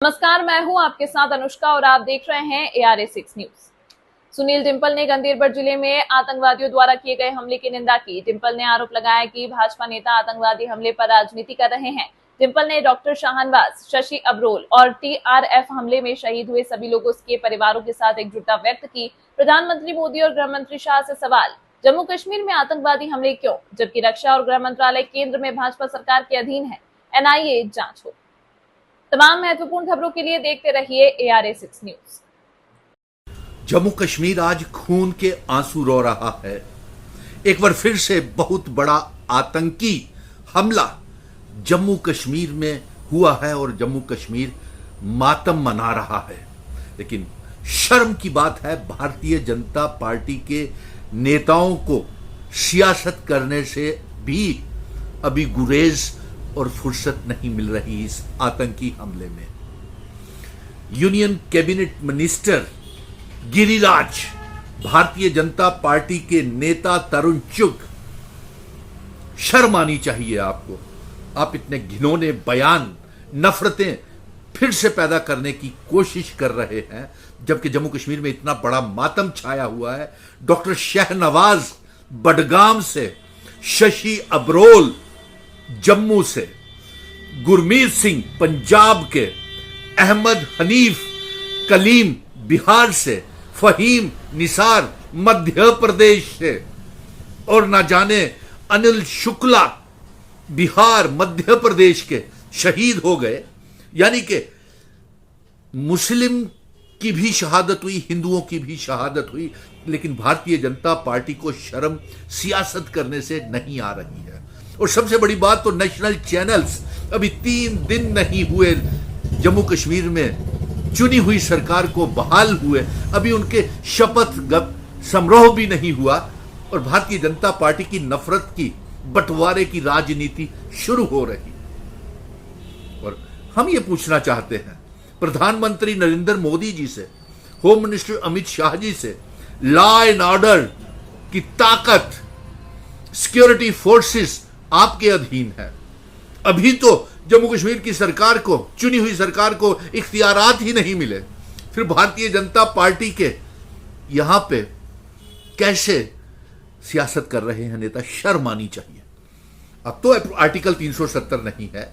नमस्कार, मैं हूं आपके साथ अनुष्का और आप देख रहे हैं ARA6 न्यूज। सुनील डिंपल ने गंदेरबढ़ जिले में आतंकवादियों द्वारा किए गए हमले की निंदा की। डिंपल ने आरोप लगाया कि भाजपा नेता आतंकवादी हमले पर राजनीति कर रहे हैं। डिंपल ने डॉक्टर शाहनवाज, शशि अबरोल और TRF हमले में शहीद हुए सभी लोगों के परिवारों के साथ एकजुटता व्यक्त की। प्रधानमंत्री मोदी और गृह मंत्री शाह से सवाल, जम्मू कश्मीर में आतंकवादी हमले क्यों, जबकि रक्षा और गृह मंत्रालय केंद्र में भाजपा सरकार के अधीन है। NIA जांच हो। तमाम महत्वपूर्ण खबरों के लिए देखते रहिए ARA6 न्यूज। जम्मू कश्मीर आज खून के आंसू रो रहा है। एक बार फिर से बहुत बड़ा आतंकी हमला जम्मू कश्मीर में हुआ है और जम्मू कश्मीर मातम मना रहा है। लेकिन शर्म की बात है, भारतीय जनता पार्टी के नेताओं को सियासत करने से भी अभी गुरेज और फुर्सत नहीं मिल रही इस आतंकी हमले में। Union cabinet minister Giriraj, Bharatiya Janata party के नेता तरुण चुग, शर्म आनी चाहिए आपको। आप इतने घिनौने बयान, नफरतें फिर से पैदा करने की कोशिश कर रहे हैं, जबकि जम्मू कश्मीर में इतना बड़ा मातम छाया हुआ है। डॉक्टर शाहनवाज बडगाम से, शशि अबरोल जम्मू से, गुरमीत सिंह पंजाब के, अहमद हनीफ कलीम बिहार से, फहीम निसार मध्य प्रदेश से और ना जाने अनिल शुक्ला बिहार मध्य प्रदेश के शहीद हो गए। यानी कि मुस्लिम की भी शहादत हुई, हिंदुओं की भी शहादत हुई, लेकिन भारतीय जनता पार्टी को शर्म सियासत करने से नहीं आ रही है। और सबसे बड़ी बात तो नेशनल चैनल्स, अभी 3 दिन नहीं हुए जम्मू कश्मीर में चुनी हुई सरकार को बहाल हुए, अभी उनके शपथ समारोह भी नहीं हुआ और भारतीय जनता पार्टी की नफरत की, बंटवारे की राजनीति शुरू हो रही। और हम ये पूछना चाहते हैं प्रधानमंत्री नरेंद्र मोदी जी से, होम मिनिस्टर अमित शाह जी से, लॉ एंड ऑर्डर की ताकत, सिक्योरिटी फोर्सेस आपके अधीन है। अभी तो जम्मू कश्मीर की सरकार को, चुनी हुई सरकार को इख्तियारात ही नहीं मिले, फिर भारतीय जनता पार्टी के यहां पे कैसे सियासत कर रहे हैं नेता। शर्म आनी चाहिए। अब तो आर्टिकल 370 नहीं है,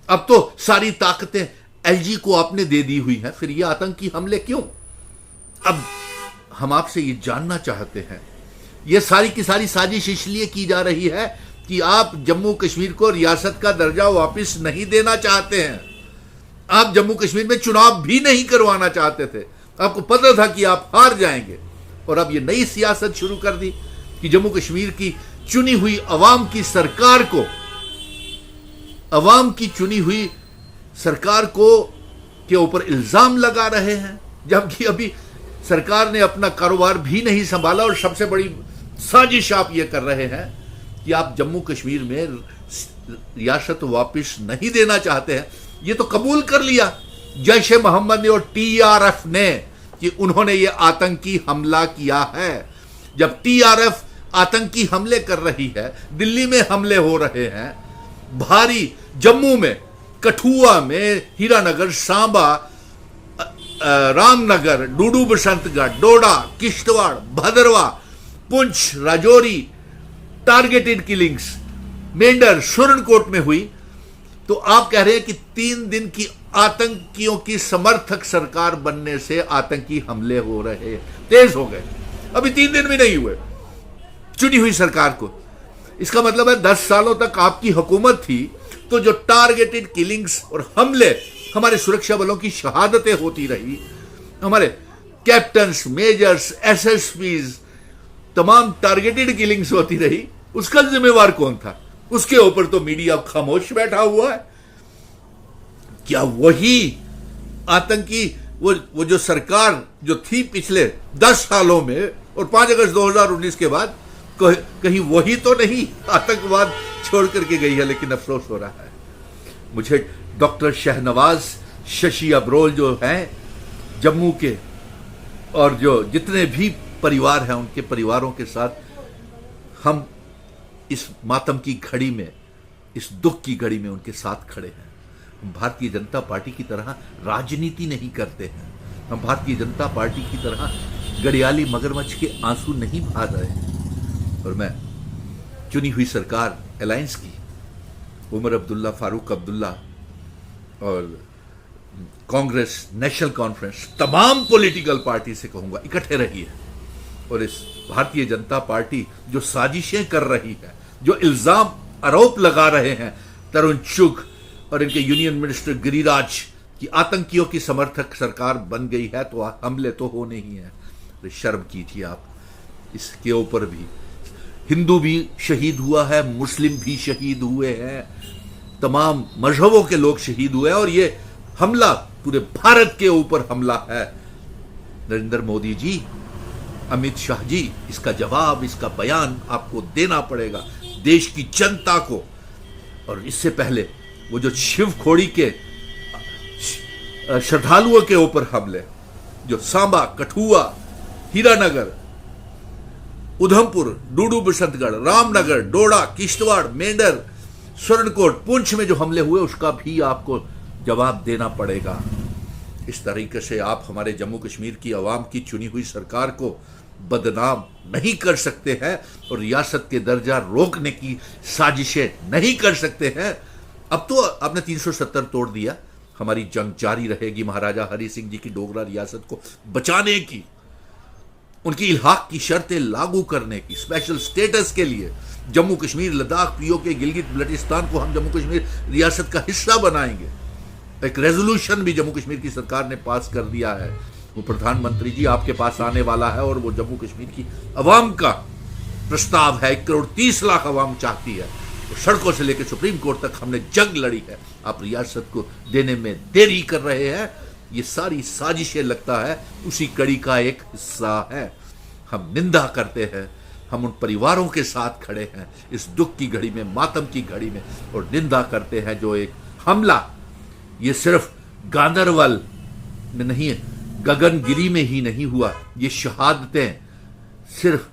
अब तो सारी ताकतें LG को आपने दे दी हुई हैं, फिर ये आतंकी हमले क्यों? अब हम आपसे ये जानना चाहते हैं, ये सारी की सारी साजिश इसलिए की जा रही है कि आप जम्मू कश्मीर को रियासत का दर्जा वापस नहीं देना चाहते हैं। आप जम्मू कश्मीर में चुनाव भी नहीं करवाना चाहते थे, आपको पता था कि आप हार जाएंगे, और अब ये नई सियासत शुरू कर दी कि जम्मू कश्मीर की चुनी हुई अवाम की सरकार को, अवाम की चुनी हुई सरकार को के ऊपर इल्जाम लगा रहे हैं, जबकि अभी सरकार ने अपना कारोबार भी नहीं संभाला। और सबसे बड़ी साजिश आप ये कर रहे हैं कि आप जम्मू कश्मीर में रियासत वापस नहीं देना चाहते हैं। ये तो कबूल कर लिया जैश ए मोहम्मद ने और TRF ने कि उन्होंने ये आतंकी हमला किया है। जब TRF आतंकी हमले कर रही है, दिल्ली में हमले हो रहे हैं भारी, जम्मू में, कठुआ में, हीरानगर, सांबा, रामनगर, डूडू बसंतगढ़, डोडा, किश्तवाड़, भदरवा, पुंछ, राजौरी, टारगेटेड किलिंग्स मेंढर, सुरनकोट में हुई, तो आप कह रहे हैं कि 3 दिन की आतंकियों की समर्थक सरकार बनने से आतंकी हमले हो रहे, तेज हो गए। अभी 3 दिन भी नहीं हुए चुनी हुई सरकार को। इसका मतलब है 10 सालों तक आपकी हुकूमत थी, तो जो टारगेटेड किलिंग्स और हमले, हमारे सुरक्षा बलों की शहादतें होती रही, हमारे कैप्टन्स, मेजर्स, SSPs, तमाम टारगेटेड किलिंग्स होती रही, उसका जिम्मेवार कौन था? उसके ऊपर तो मीडिया खामोश बैठा हुआ है। क्या वही आतंकी वो जो सरकार जो थी पिछले 10 सालों में और 5 अगस्त 2019 के बाद, कहीं वही तो नहीं आतंकवाद छोड़ करके गई है? लेकिन अफसोस हो रहा है मुझे, डॉक्टर शाहनवाज, शशि अबरोल जो हैं जम्मू के, और जो जितने भी परिवार हैं, उनके परिवारों के साथ हम इस मातम की घड़ी में, इस दुख की घड़ी में उनके साथ खड़े हैं। हम भारतीय जनता पार्टी की तरह राजनीति नहीं करते हैं। हम भारतीय जनता पार्टी की तरह गड़ियाली मगरमच्छ के आंसू नहीं बहा रहे हैं। और मैं चुनी हुई सरकार अलायंस की उमर अब्दुल्ला, फारूक अब्दुल्ला और कांग्रेस, नेशनल कॉन्फ्रेंस, तमाम पॉलिटिकल पार्टी से कहूंगा, इकट्ठे रहिए और इस भारतीय जनता पार्टी जो साजिशें कर रही है, जो इल्जाम आरोप लगा रहे हैं तरुण चुग और इनके यूनियन मिनिस्टर गिरिराज की आतंकियों की समर्थक सरकार बन गई है, तो हमले तो होने ही हैं। तो शर्म कीजिए आप। इसके ऊपर भी हिंदू भी शहीद हुआ है, मुस्लिम भी शहीद हुए हैं, तमाम मजहबों के लोग शहीद हुए हैं और ये हमला पूरे भारत के ऊपर हमला है। नरेंद्र मोदी जी, अमित शाह जी, इसका जवाब, इसका बयान आपको देना पड़ेगा देश की जनता को। और इससे पहले वो जो शिवखोड़ी के श्रद्धालुओं के ऊपर हमले, जो सांबा, कठुआ, हीरानगर, उधमपुर, डूडू बसंतगढ़, रामनगर, डोडा, किश्तवाड़, मेंढर, स्वर्णकोट, पुंछ में जो हमले हुए, उसका भी आपको जवाब देना पड़ेगा। इस तरीके से आप हमारे जम्मू कश्मीर की आवाम की चुनी हुई सरकार को बदनाम नहीं कर सकते हैं और रियासत के दर्जा रोकने की साजिशें नहीं कर सकते हैं। अब तो आपने 370 तोड़ दिया, हमारी जंग जारी रहेगी महाराजा हरि सिंह जी की डोगरा रियासत को बचाने की, उनकी इल्हाक की शर्तें लागू करने की, स्पेशल स्टेटस के लिए जम्मू कश्मीर, लद्दाख, पीओके, गिलगित बल्टिस्तान को हम जम्मू कश्मीर रियासत का हिस्सा बनाएंगे। एक रेजोल्यूशन भी जम्मू कश्मीर की सरकार ने पास कर दिया है, वो प्रधानमंत्री जी आपके पास आने वाला है और वो जम्मू कश्मीर की अवाम का प्रस्ताव है। 1,30,00,000 अवाम चाहती है, तो सड़कों से लेकर सुप्रीम कोर्ट तक हमने जंग लड़ी है। आप रियासत को देने में देरी कर रहे हैं, ये सारी साजिशें लगता है उसी कड़ी का एक हिस्सा है। हम निंदा करते हैं, हम उन परिवारों के साथ खड़े हैं इस दुख की घड़ी में, मातम की घड़ी में, और निंदा करते हैं जो एक हमला, ये सिर्फ गांदरबल में नहीं, गगनगिरी में ही नहीं हुआ, ये शहादतें सिर्फ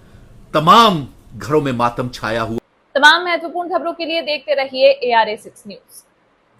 तमाम घरों में मातम छाया हुआ। तमाम महत्वपूर्ण खबरों के लिए देखते रहिए ARA 6 न्यूज।